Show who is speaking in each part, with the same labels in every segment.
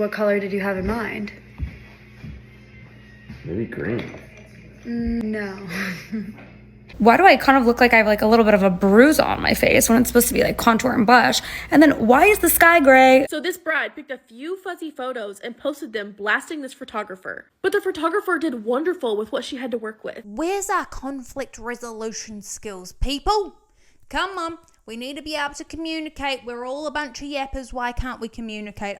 Speaker 1: What color did you have in mind?
Speaker 2: Maybe green.
Speaker 1: No.
Speaker 3: Why do I kind of look like I have like a little bit of a bruise on my face when it's supposed to be like contour and blush? And then why is the sky gray?
Speaker 4: So this bride picked a few fuzzy photos and posted them blasting this photographer. But the photographer did wonderful with what she had to work with.
Speaker 5: Where's our conflict resolution skills, people? Come on, we need to be able to communicate. We're all a bunch of yappers. Why can't we communicate?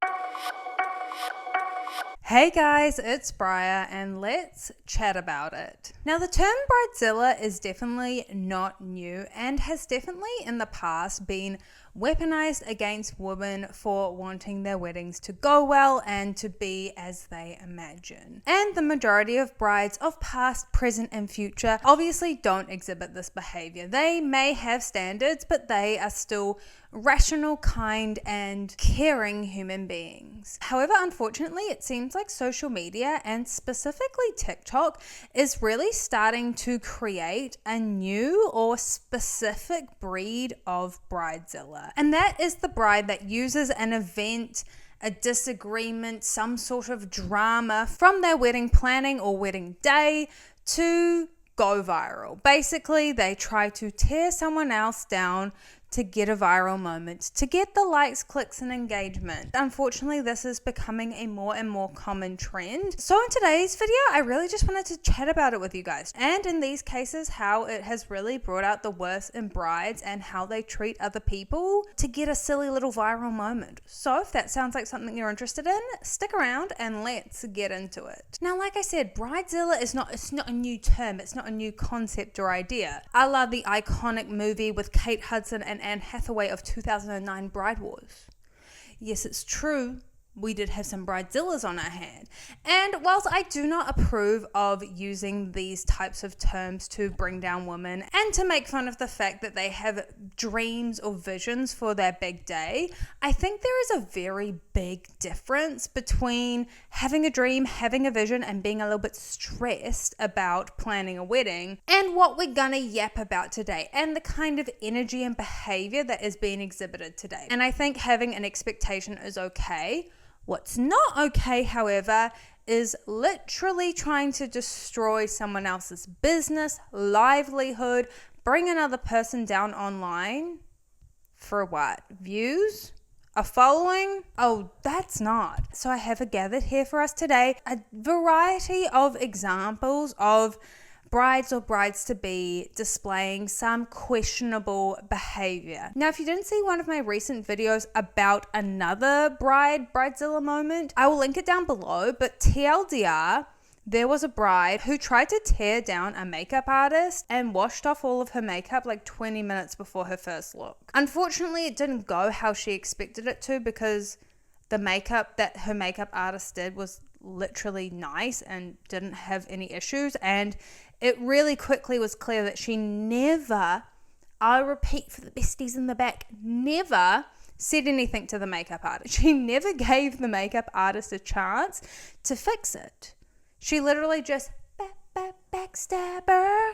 Speaker 5: Hey guys, it's Briar and let's chat about it. Now the term bridezilla is definitely not new and has definitely in the past been weaponized against women for wanting their weddings to go well and to be as they imagine. And the majority of brides of past, present and future obviously don't exhibit this behavior. They may have standards, but they are still rational, kind and caring human beings. However, unfortunately, it seems like social media and specifically TikTok is really starting to create a new or specific breed of bridezilla. And that is the bride that uses an event, a disagreement, some sort of drama from their wedding planning or wedding day to go viral. Basically, they try to tear someone else down to get a viral moment, to get the likes, clicks and engagement. Unfortunately, this is becoming a more and more common trend. So in today's video, I really just wanted to chat about it with you guys. And in these cases, how it has really brought out the worst in brides and how they treat other people to get a silly little viral moment. So if that sounds like something you're interested in, stick around and let's get into it. Now, like I said, bridezilla is not a new term. It's not a new concept or idea. I love the iconic movie with Kate Hudson and Anne Hathaway of 2009, Bride Wars. Yes, it's true. We did have some bridezillas on our hand. And whilst I do not approve of using these types of terms to bring down women and to make fun of the fact that they have dreams or visions for their big day, I think there is a very big difference between having a dream, having a vision, and being a little bit stressed about planning a wedding, and what we're gonna yap about today, and the kind of energy and behavior that is being exhibited today. And I think having an expectation is okay. What's not okay, however, is literally trying to destroy someone else's business, livelihood, bring another person down online for what? Views? A following? Oh, that's not. So I have gathered here for us today a variety of examples of brides or brides-to-be displaying some questionable behavior. Now, if you didn't see one of my recent videos about another bridezilla moment, I will link it down below, but TLDR, there was a bride who tried to tear down a makeup artist and washed off all of her makeup like 20 minutes before her first look. Unfortunately, it didn't go how she expected it to because the makeup that her makeup artist did was literally nice and didn't have any issues, and it really quickly was clear that she never, I repeat for the besties in the back, never said anything to the makeup artist. She never gave the makeup artist a chance to fix it. She literally just backstab her.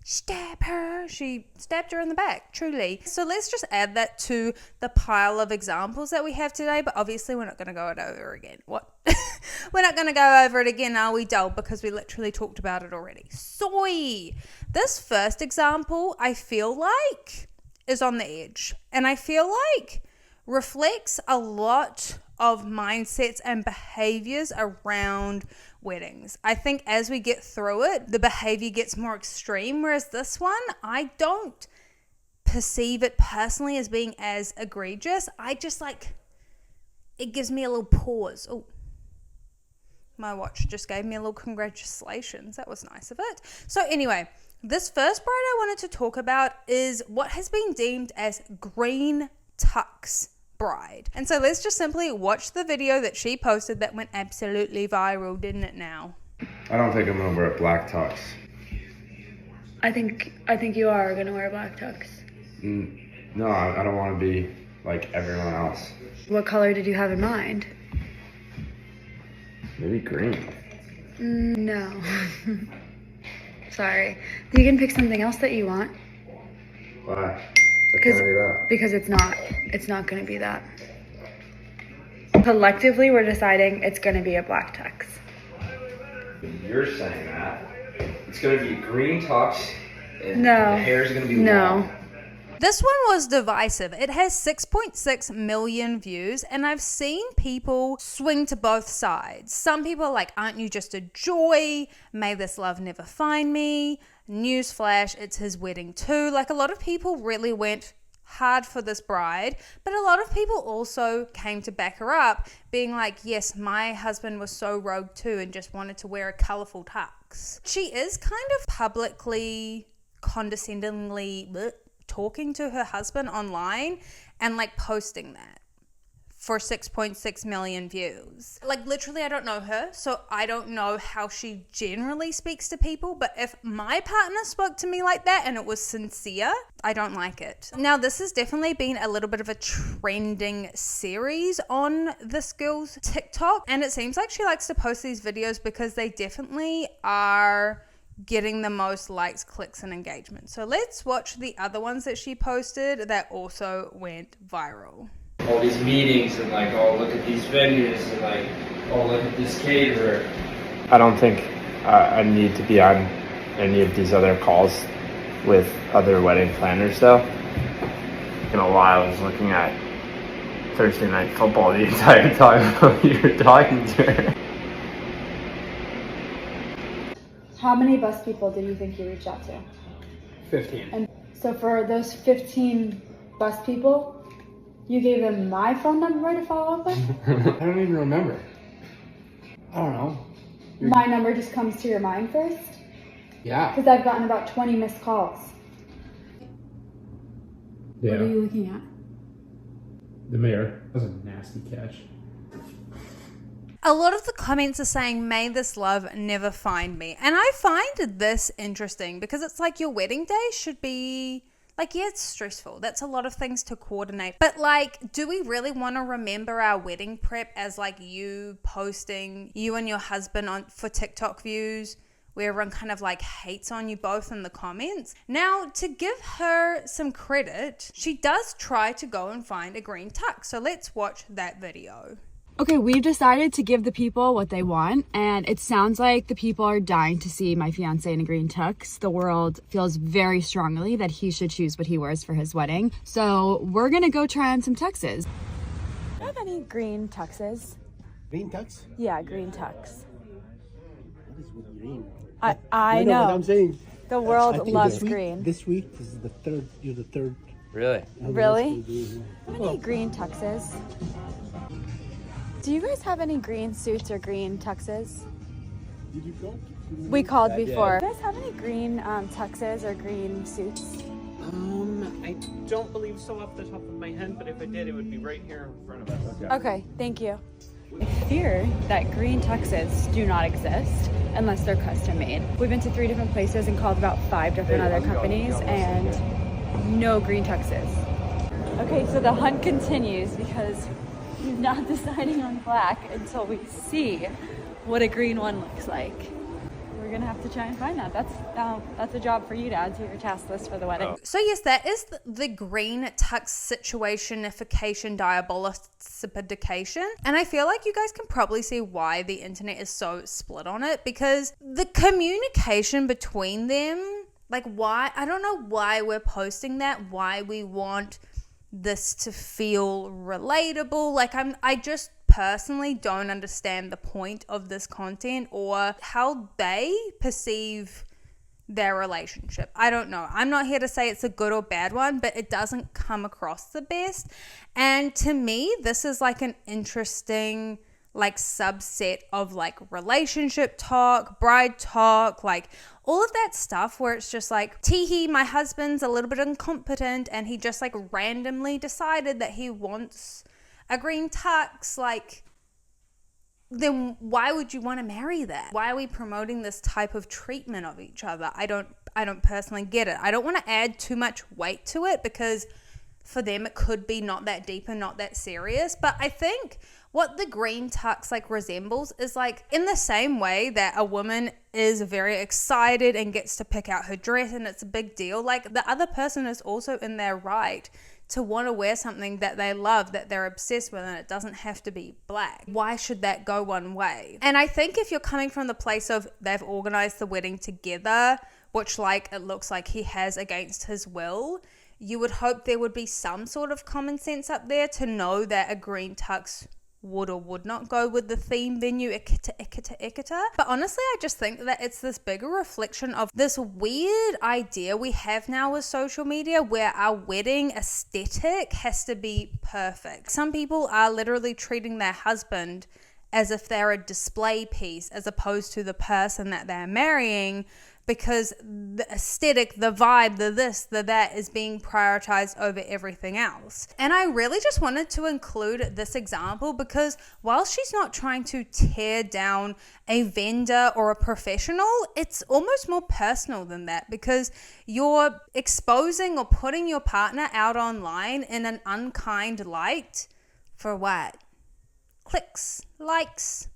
Speaker 5: Stab her. She stabbed her in the back, truly. So let's just add that to the pile of examples that we have today, but obviously we're not going to go it over again. What? We're not going to go over it again, are we, dull? Because we literally talked about it already. Soy! This first example, I feel like, is on the edge. And I feel like reflects a lot of mindsets and behaviors around weddings. I think as we get through it, the behavior gets more extreme, whereas this one, I don't perceive it personally as being as egregious. I just like, it gives me a little pause. Oh, my watch just gave me a little congratulations. That was nice of it. So anyway, this first bride I wanted to talk about is what has been deemed as green tux bride. And so let's just simply watch the video that she posted that went absolutely viral, didn't it now?
Speaker 2: I don't think I'm gonna wear a black tux.
Speaker 1: I think you are gonna wear a black tux.
Speaker 2: No, I don't want to be like everyone else.
Speaker 1: What color did you have in mind?
Speaker 2: Maybe green.
Speaker 1: No. Sorry. You can pick something else that you want.
Speaker 2: Why? It can't be that.
Speaker 1: Because it's not gonna be that. Collectively, we're deciding it's going to be a black tux.
Speaker 2: You're saying that. It's going to be green tux and
Speaker 1: No.
Speaker 2: the hair's going to be
Speaker 1: No.
Speaker 2: long.
Speaker 5: This one was divisive. It has 6.6 million views, and I've seen people swing to both sides. Some people are like, aren't you just a joy? May this love never find me. Newsflash, it's his wedding too. Like, a lot of people really went hard for this bride, but a lot of people also came to back her up, being like, yes, my husband was so rogue too and just wanted to wear a colorful tux. She is kind of publicly, condescendingly talking to her husband online and like posting that for 6.6 million views. Like, literally, I don't know her, so I don't know how she generally speaks to people, but if my partner spoke to me like that and it was sincere, I don't like it. Now, this has definitely been a little bit of a trending series on this girl's TikTok, and it seems like she likes to post these videos because they definitely are getting the most likes, clicks, and engagement. So let's watch the other ones that she posted that also went viral.
Speaker 6: All these meetings and like, oh, look at these venues and like, oh, look at this caterer.
Speaker 2: I don't think I need to be on any of these other calls with other wedding planners, though. In a while, I was looking at Thursday Night Football the entire time you were talking to her.
Speaker 1: How many bus people did you think you reached out to?
Speaker 6: 15.
Speaker 1: And so for those 15 bus people, you gave them my phone number to follow up with?
Speaker 6: I don't even remember. I don't know.
Speaker 1: My number just comes to your mind first?
Speaker 6: Yeah.
Speaker 1: Because I've gotten about 20 missed calls.
Speaker 6: Yeah.
Speaker 1: What are you looking at?
Speaker 6: The mayor. That was a nasty catch.
Speaker 5: A lot of the comments are saying, may this love never find me. And I find this interesting because it's like your wedding day should be, like, yeah, it's stressful. That's a lot of things to coordinate. But, like, do we really want to remember our wedding prep as, like, you posting you and your husband on for TikTok views where everyone kind of, like, hates on you both in the comments? Now, to give her some credit, she does try to go and find a green tux. So let's watch that video.
Speaker 7: Okay, we've decided to give the people what they want, and it sounds like the people are dying to see my fiance in a green tux. The world feels very strongly that he should choose what he wears for his wedding. So we're gonna go try on some tuxes. Do you have any green tuxes?
Speaker 8: Green tux?
Speaker 7: Yeah, green tux.
Speaker 8: What is with green?
Speaker 7: I
Speaker 8: know.
Speaker 7: know.
Speaker 8: What I'm saying.
Speaker 7: The
Speaker 8: I
Speaker 7: world
Speaker 8: think
Speaker 7: loves green.
Speaker 8: This week is the third. You're the third.
Speaker 2: Really?
Speaker 7: Really? How many green tuxes? Do you guys have any green suits or green tuxes?
Speaker 8: Did you go?
Speaker 7: We called before. Do you guys have any green tuxes or green suits?
Speaker 9: I don't believe so off the top of my head, but if I did, it would be right here in front of us.
Speaker 7: Okay, thank you. I fear that green tuxes do not exist unless they're custom made. We've been to 3 different places and called about 5 different other companies and no green tuxes. Okay, so the hunt continues because he's not deciding on black until we see what a green one looks like. We're gonna have to try and find that. That's a job for you to add to your task list for the wedding.
Speaker 5: So yes, that is the green tux situationification diabolification. And I feel like you guys can probably see why the internet is so split on it, because the communication between them, like, why, I don't know why we're posting that, why we want this to feel relatable. Like, I just personally don't understand the point of this content or how they perceive their relationship. I don't know. I'm not here to say it's a good or bad one, but it doesn't come across the best. And to me, this is like an interesting like subset of like relationship talk, bride talk, like all of that stuff where it's just like, teehee, my husband's a little bit incompetent and he just like randomly decided that he wants a green tux. Like, then why would you want to marry that? Why are we promoting this type of treatment of each other? I don't personally get it. I don't want to add too much weight to it because for them it could be not that deep and not that serious. But I think what the green tux like resembles is like, in the same way that a woman is very excited and gets to pick out her dress and it's a big deal, like the other person is also in their right to want to wear something that they love, that they're obsessed with, and it doesn't have to be black. Why should that go one way? And I think if you're coming from the place of they've organized the wedding together, which like it looks like he has against his will, you would hope there would be some sort of common sense up there to know that a green tux would or would not go with the theme venue, ikita. But honestly, I just think that it's this bigger reflection of this weird idea we have now with social media where our wedding aesthetic has to be perfect. Some people are literally treating their husband as if they're a display piece as opposed to the person that they're marrying, because the aesthetic, the vibe, the this, the that is being prioritized over everything else. And I really just wanted to include this example because while she's not trying to tear down a vendor or a professional, it's almost more personal than that, because you're exposing or putting your partner out online in an unkind light for what? Clicks, likes,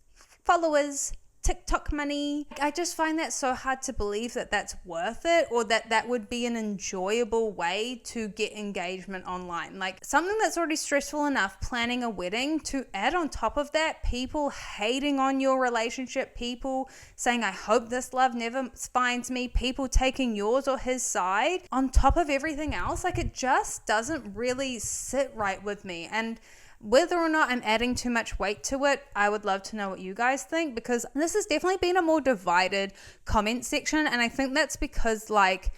Speaker 5: followers, TikTok money. I just find that so hard to believe that that's worth it, or that that would be an enjoyable way to get engagement online. Like something that's already stressful enough, planning a wedding, to add on top of that people hating on your relationship, people saying I hope this love never finds me, people taking yours or his side on top of everything else. Like it just doesn't really sit right with me. And whether or not I'm adding too much weight to it, I would love to know what you guys think, because this has definitely been a more divided comment section. And I think that's because like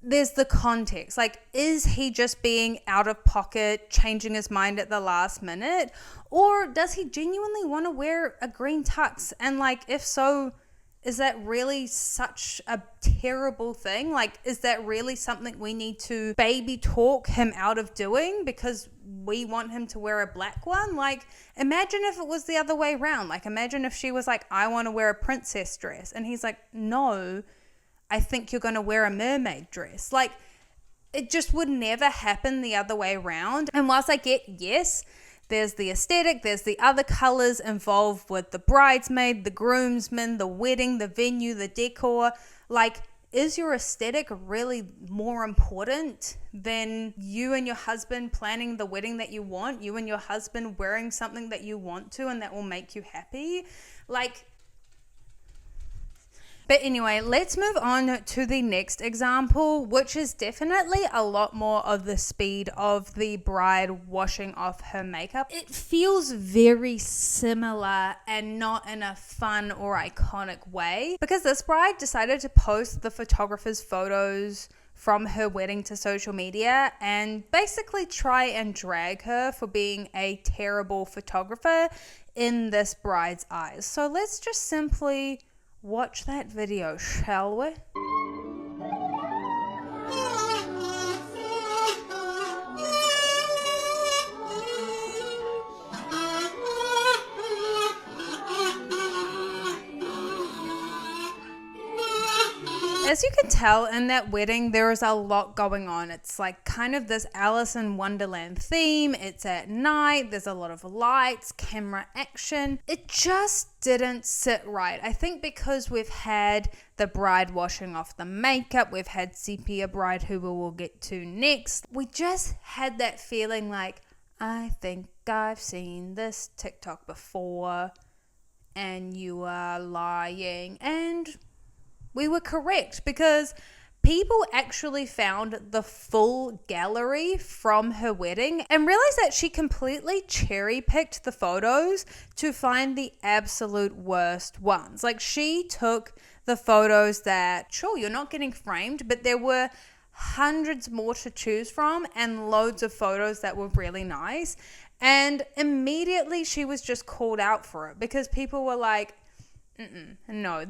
Speaker 5: there's the context. Like, is he just being out of pocket, changing his mind at the last minute? Or does he genuinely want to wear a green tux? And like, if so, is that really such a terrible thing? Like, is that really something we need to baby talk him out of doing because we want him to wear a black one? Like, imagine if it was the other way around. Like, imagine if she was like, I want to wear a princess dress. And he's like, no, I think you're going to wear a mermaid dress. Like, it just would never happen the other way around. And whilst I get, yes, there's the aesthetic, there's the other colors involved with the bridesmaid, the groomsmen, the wedding, the venue, the decor. Like, is your aesthetic really more important than you and your husband planning the wedding that you want, you and your husband wearing something that you want to and that will make you happy? Like, but anyway, let's move on to the next example, which is definitely a lot more of the speed of the bride washing off her makeup. It feels very similar and not in a fun or iconic way, because this bride decided to post the photographer's photos from her wedding to social media and basically try and drag her for being a terrible photographer in this bride's eyes. So let's just simply watch that video, shall we? As you can tell, in that wedding, there is a lot going on. It's like kind of this Alice in Wonderland theme. It's at night. There's a lot of lights, camera action. It just didn't sit right. I think because we've had the bride washing off the makeup, we've had Sepia Bride, who we will get to next. We just had that feeling like, I think I've seen this TikTok before, and you are lying. And we were correct, because people actually found the full gallery from her wedding and realized that she completely cherry-picked the photos to find the absolute worst ones. Like, she took the photos that, sure, you're not getting framed, but there were hundreds more to choose from and loads of photos that were really nice. And immediately she was just called out for it, because people were like, no,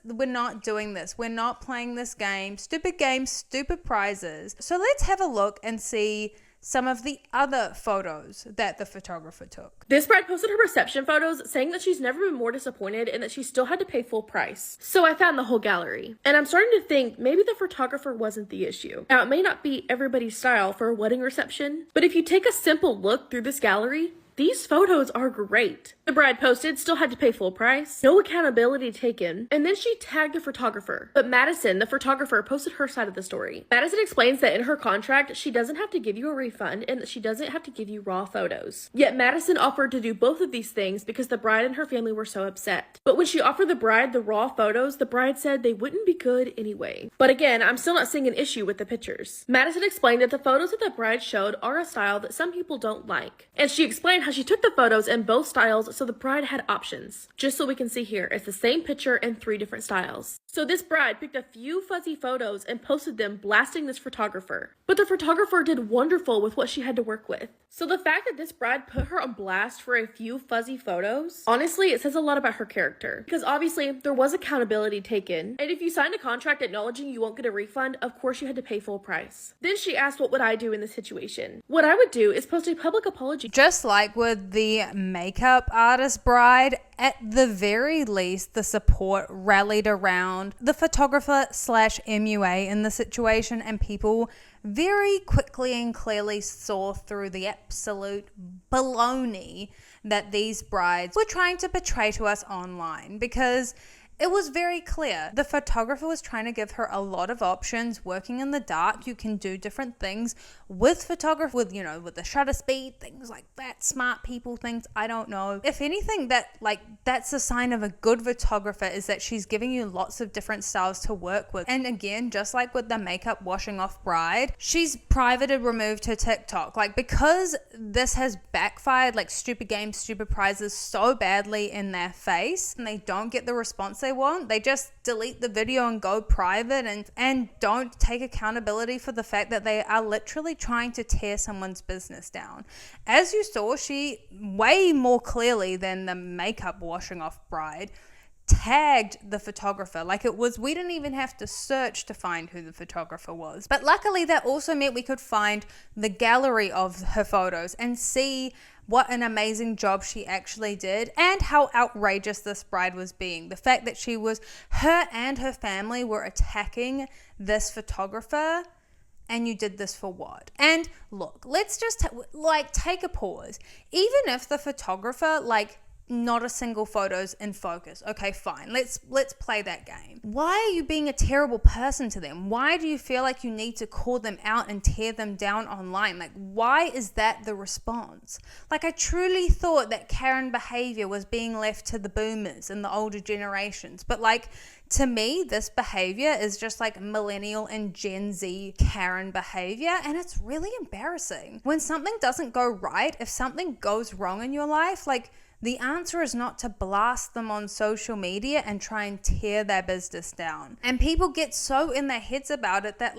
Speaker 5: we're not doing this. We're not playing this game. Stupid games, stupid prizes. So let's have a look and see some of the other photos that the photographer took.
Speaker 4: This bride posted her reception photos, saying that she's never been more disappointed and that she still had to pay full price. So I found the whole gallery, and I'm starting to think maybe the photographer wasn't the issue. Now, it may not be everybody's style for a wedding reception, but if you take a simple look through this gallery, These photos are great. The bride posted still had to pay full price, no accountability taken, and then she tagged the photographer. But Madison, the photographer, posted her side of the story. Madison explains that in her contract, she doesn't have to give you a refund and that she doesn't have to give you raw photos. Yet Madison offered to do both of these things because the bride and her family were so upset. But when she offered the bride the raw photos, the bride said they wouldn't be good anyway. But again, I'm still not seeing an issue with the pictures. Madison explained that the photos that the bride showed are a style that some people don't like. And she explained how she took the photos in both styles so the bride had options. Just so we can see here, it's the same picture in 3 different styles. So this bride picked a few fuzzy photos and posted them blasting this photographer. But the photographer did wonderful with what she had to work with. So the fact that this bride put her on blast for a few fuzzy photos, honestly, it says a lot about her character. Because obviously, there was accountability taken. And if you signed a contract acknowledging you won't get a refund, of course you had to pay full price. Then she asked what would I do in this situation. What I would do is post a public apology.
Speaker 5: Just like with the makeup artist bride, at the very least, the support rallied around the photographer / MUA in the situation, and people very quickly and clearly saw through the absolute baloney that these brides were trying to portray to us online, because it was very clear. The photographer was trying to give her a lot of options. Working in the dark, you can do different things with photography, with the shutter speed, things like that, smart people things, I don't know. If anything, that's a sign of a good photographer, is that she's giving you lots of different styles to work with. And again, just like with the makeup washing off bride, she's privated, removed her TikTok. Because this has backfired, stupid games, stupid prizes so badly in their face, and they don't get the response they want, they just delete the video and go private and don't take accountability for the fact that they are literally trying to tear someone's business down. As you saw, she way more clearly than the makeup washing off bride tagged the photographer. We didn't even have to search to find who the photographer was. But luckily that also meant we could find the gallery of her photos and see what an amazing job she actually did, and how outrageous this bride was being. The fact that her and her family were attacking this photographer, and you did this for what? And look, let's just take a pause. Even if the photographer, not a single photo's in focus. Okay, fine. Let's play that game. Why are you being a terrible person to them? Why do you feel like you need to call them out and tear them down online? Why is that the response? I truly thought that Karen behavior was being left to the boomers and the older generations. But to me, this behavior is just millennial and Gen Z Karen behavior, and it's really embarrassing. When something doesn't go right, if something goes wrong in your life, the answer is not to blast them on social media and try and tear their business down. And people get so in their heads about it that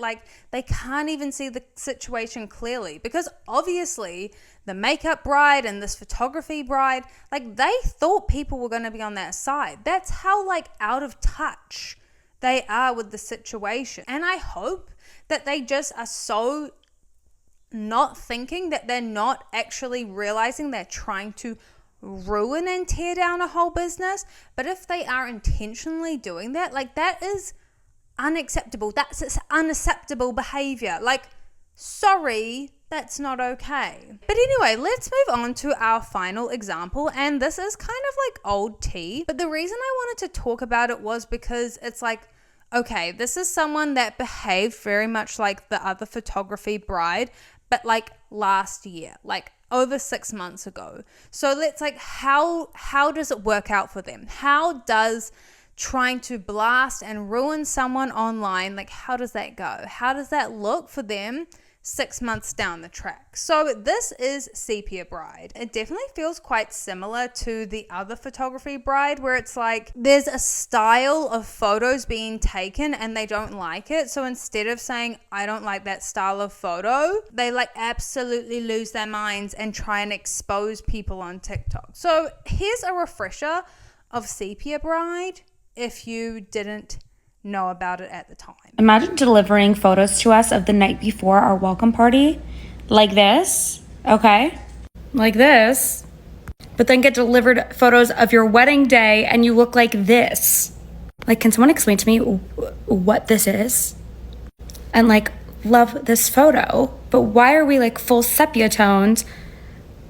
Speaker 5: they can't even see the situation clearly, because obviously the makeup bride and this photography bride, they thought people were going to be on their side. That's how out of touch they are with the situation. And I hope that they just are so not thinking, that they're not actually realizing they're trying to ruin and tear down a whole business. But if they are intentionally doing that, that is unacceptable. That's unacceptable behavior. Sorry, that's not okay. But anyway, let's move on to our final example, and this is kind of old tea, but the reason I wanted to talk about it was because it's okay, this is someone that behaved very much like the other photography bride, but last year, over 6 months ago. So let's how does it work out for them? How does trying to blast and ruin someone online, how does that go? How does that look for them 6 months down the track? So this is Sepia Bride. It definitely feels quite similar to the other photography bride, where it's there's a style of photos being taken and they don't like it. So instead of saying, I don't like that style of photo, they absolutely lose their minds and try and expose people on TikTok. So here's a refresher of Sepia Bride if you didn't know about it at the time.
Speaker 3: Imagine delivering photos to us of the night before our welcome party like this, okay? Like this. But then get delivered photos of your wedding day and you look like this. Can someone explain to me what this is? And love this photo, but why are we full sepia tones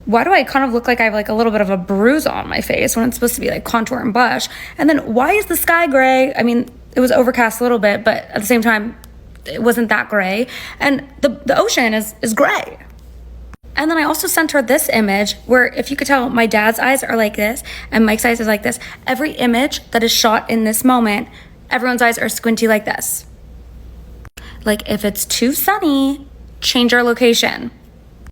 Speaker 3: why do I kind of look like I have like a little bit of a bruise on my face when it's supposed to be like contour and blush? And then why is the sky gray? I mean, it was overcast a little bit, but at the same time, it wasn't that gray. And the ocean is gray. And then I also sent her this image where, if you could tell, my dad's eyes are like this and Mike's eyes is like this. Every image that is shot in this moment, everyone's eyes are squinty like this. Like, if it's too sunny, change our location.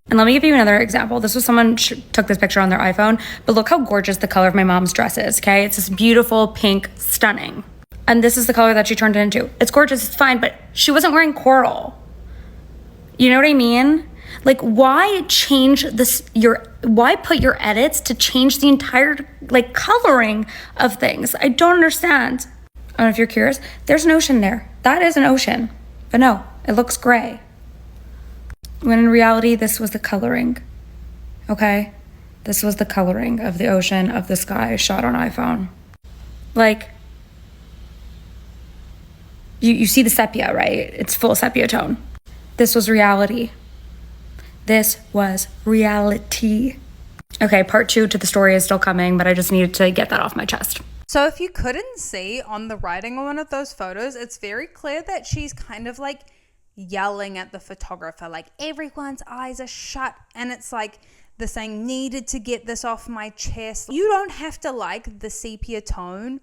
Speaker 3: And let me give you another example. This was someone took this picture on their iPhone, but look how gorgeous the color of my mom's dress is, okay? It's this beautiful pink, stunning. And this is the color that she turned it into. It's gorgeous, it's fine, but she wasn't wearing coral. You know what I mean? Like, why change this, why put your edits to change the entire, like, coloring of things? I don't understand. I don't know if you're curious. There's an ocean there. That is an ocean. But no, it looks gray. When in reality, this was the coloring, okay? This was the coloring of the ocean, of the sky, shot on iPhone. Like, you see the sepia, right? It's full sepia tone. This was reality. This was reality. Okay, part 2 to the story is still coming, but I just needed to get that off my chest.
Speaker 5: So if you couldn't see on the writing on one of those photos, it's very clear that she's kind of like yelling at the photographer, like, everyone's eyes are shut, and it's like the saying, needed to get this off my chest. You don't have to like the sepia tone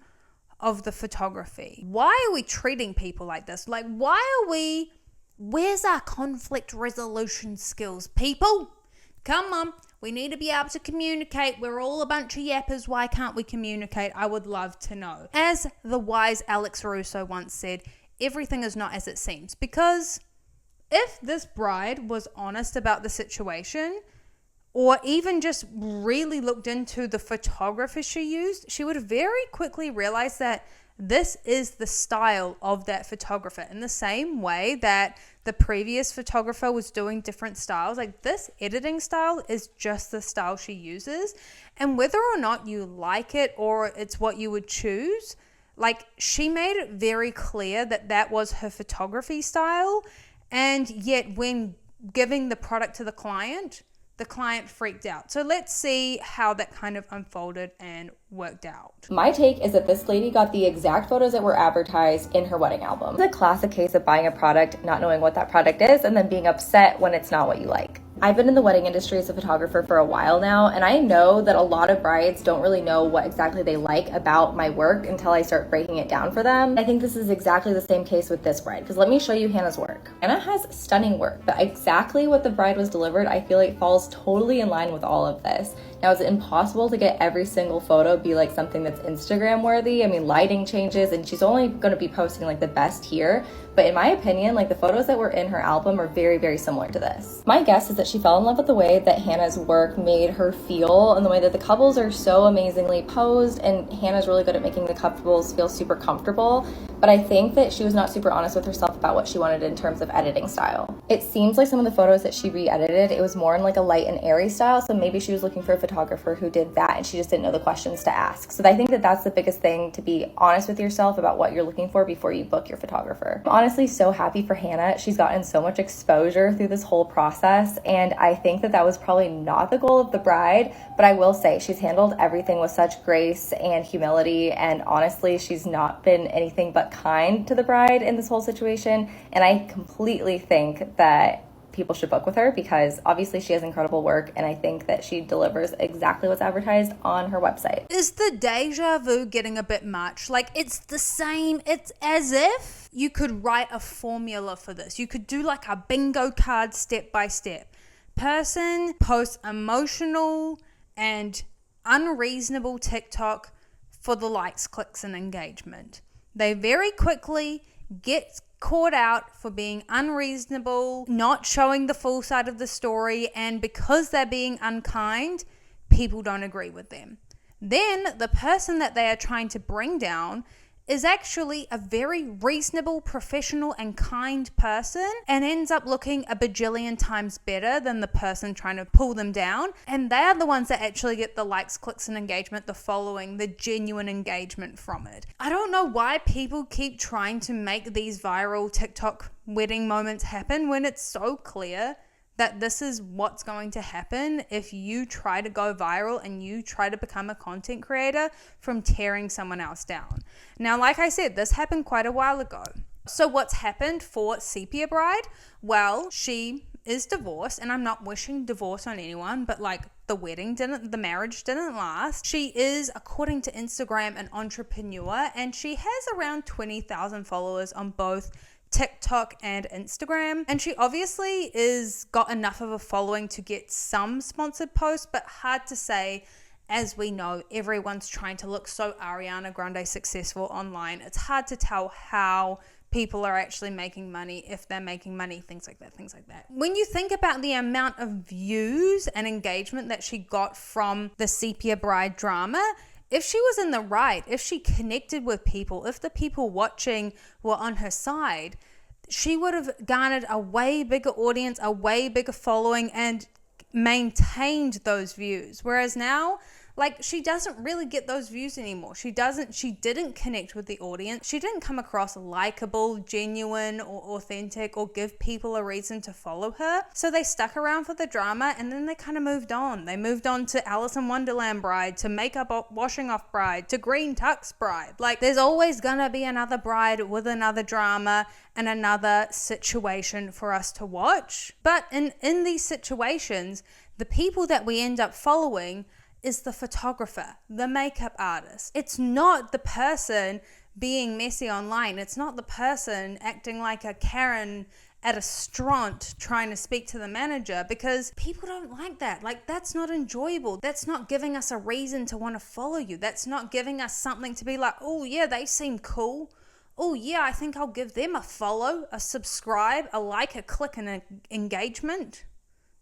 Speaker 5: of the photography. Why are we treating people like this? Like, where's our conflict resolution skills, people? Come on, we need to be able to communicate. We're all a bunch of yappers. Why can't we communicate? I would love to know. As the wise Alex Russo once said, everything is not as it seems. Because if this bride was honest about the situation, or even just really looked into the photographer she used, she would very quickly realize that this is the style of that photographer. In the same way that the previous photographer was doing different styles, like, this editing style is just the style she uses. And whether or not you like it or it's what you would choose, like, she made it very clear that that was her photography style. And yet when giving the product to the client freaked out. So let's see how that kind of unfolded and worked out.
Speaker 10: My take is that this lady got the exact photos that were advertised in her wedding album. It's a classic case of buying a product, not knowing what that product is, and then being upset when it's not what you like. I've been in the wedding industry as a photographer for a while now, and I know that a lot of brides don't really know what exactly they like about my work until I start breaking it down for them. I think this is exactly the same case with this bride, because let me show you Hannah's work. Hannah has stunning work, but exactly what the bride was delivered, I feel like falls totally in line with all of this. Now, is it impossible to get every single photo be like something that's Instagram worthy? I mean, lighting changes, and she's only going to be posting like the best here. But in my opinion, like, the photos that were in her album are very, very similar to this. My guess is that she fell in love with the way that Hannah's work made her feel, and the way that the couples are so amazingly posed, and Hannah's really good at making the couples feel super comfortable. But I think that she was not super honest with herself about what she wanted in terms of editing style. It seems like some of the photos that she re-edited, it was more in like a light and airy style, so maybe she was looking for a photographer who did that and she just didn't know the questions to ask. So I think that that's the biggest thing, to be honest with yourself about what you're looking for before you book your photographer. I'm honestly so happy for Hannah. She's gotten so much exposure through this whole process, and I think that that was probably not the goal of the bride, but I will say she's handled everything with such grace and humility, and honestly, she's not been anything but kind to the bride in this whole situation. And I completely think that people should book with her, because obviously she has incredible work, and I think that she delivers exactly what's advertised on her website.
Speaker 5: Is the deja vu getting a bit much? Like, it's the same. It's as if you could write a formula for this. You could do like a bingo card, step by step. Person posts emotional and unreasonable TikTok for the likes, clicks, and engagement. They very quickly get caught out for being unreasonable, not showing the full side of the story, and because they're being unkind, people don't agree with them. Then the person that they are trying to bring down is actually a very reasonable, professional, and kind person, and ends up looking a bajillion times better than the person trying to pull them down. And they are the ones that actually get the likes, clicks, and engagement, the following, the genuine engagement from it. I don't know why people keep trying to make these viral TikTok wedding moments happen when it's so clear that this is what's going to happen if you try to go viral and you try to become a content creator from tearing someone else down. Now, like I said, this happened quite a while ago. So what's happened for Sepia Bride? Well, she is divorced, and I'm not wishing divorce on anyone, but like the marriage didn't last. She is, according to Instagram, an entrepreneur, and she has around 20,000 followers on both TikTok and Instagram. And she obviously is got enough of a following to get some sponsored posts, but hard to say. As we know, everyone's trying to look so Ariana Grande successful online. It's hard to tell how people are actually making money, if they're making money, things like that. When you think about the amount of views and engagement that she got from the Sepia Bride drama, if she was in the right, if she connected with people, if the people watching were on her side, she would have garnered a way bigger audience, a way bigger following, and maintained those views. Whereas now, like, she doesn't really get those views anymore. She didn't connect with the audience. She didn't come across likable, genuine, or authentic, or give people a reason to follow her. So they stuck around for the drama, and then they kind of moved on. They moved on to Alice in Wonderland Bride, to Makeup Washing Off Bride, to Green Tux Bride. Like, there's always gonna be another bride with another drama and another situation for us to watch. But in these situations, the people that we end up following is the photographer, the makeup artist. It's not the person being messy online. It's not the person acting like a Karen at a restaurant trying to speak to the manager, because people don't like that. Like, that's not enjoyable. That's not giving us a reason to want to follow you. That's not giving us something to be like, oh yeah, they seem cool. Oh yeah, I think I'll give them a follow, a subscribe, a like, a click, and an engagement.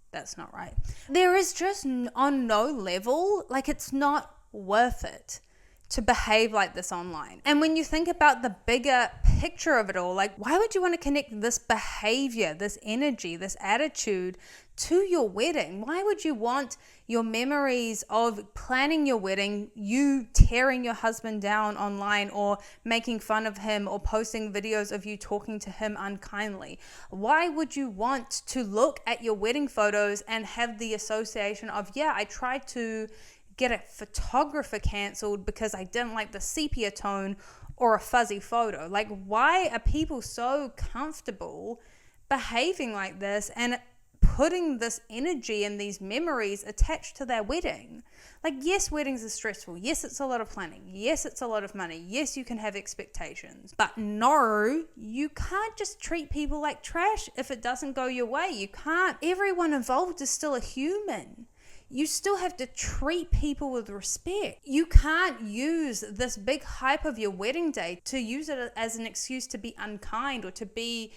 Speaker 5: That's not right. There is just on no level, like, it's not worth it to behave like this online. And when you think about the bigger picture of it all, like, why would you want to connect this behavior, this energy, this attitude to your wedding? Why would you want your memories of planning your wedding, you tearing your husband down online, or making fun of him, or posting videos of you talking to him unkindly? Why would you want to look at your wedding photos and have the association of, yeah, I tried to get a photographer canceled because I didn't like the sepia tone or a fuzzy photo? Like, why are people so comfortable behaving like this and putting this energy and these memories attached to their wedding? Like, yes, weddings are stressful. Yes, it's a lot of planning. Yes, it's a lot of money. Yes, you can have expectations. But no, you can't just treat people like trash if it doesn't go your way. You can't. Everyone involved is still a human. You still have to treat people with respect. You can't use this big hype of your wedding day to use it as an excuse to be unkind or to be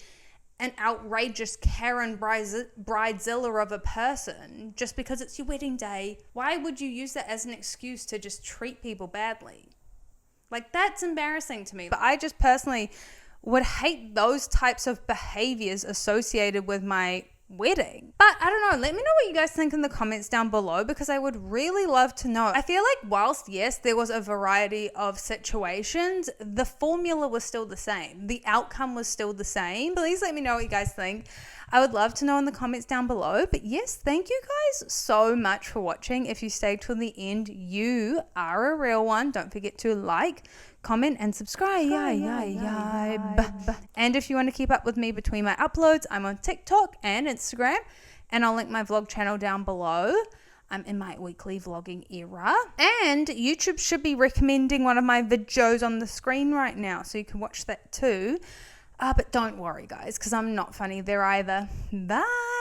Speaker 5: an outrageous Karen Bridezilla of a person just because it's your wedding day. Why would you use that as an excuse to just treat people badly? Like, that's embarrassing to me. But I just personally would hate those types of behaviors associated with my wedding. But I don't know, let me know what you guys think in the comments down below, because I would really love to know. I feel like whilst yes, there was a variety of situations, the formula was still the same. The outcome was still the same. Please let me know what you guys think. I would love to know in the comments down below. But yes, thank you guys so much for watching. If you stayed till the end, you are a real one. Don't forget to like, comment, and subscribe. And if you want to keep up with me between my uploads, I'm on TikTok and Instagram, and I'll link my vlog channel down below. I'm in my weekly vlogging era, and YouTube should be recommending one of my videos on the screen right now, so you can watch that too. But don't worry guys, because I'm not funny there either. Bye.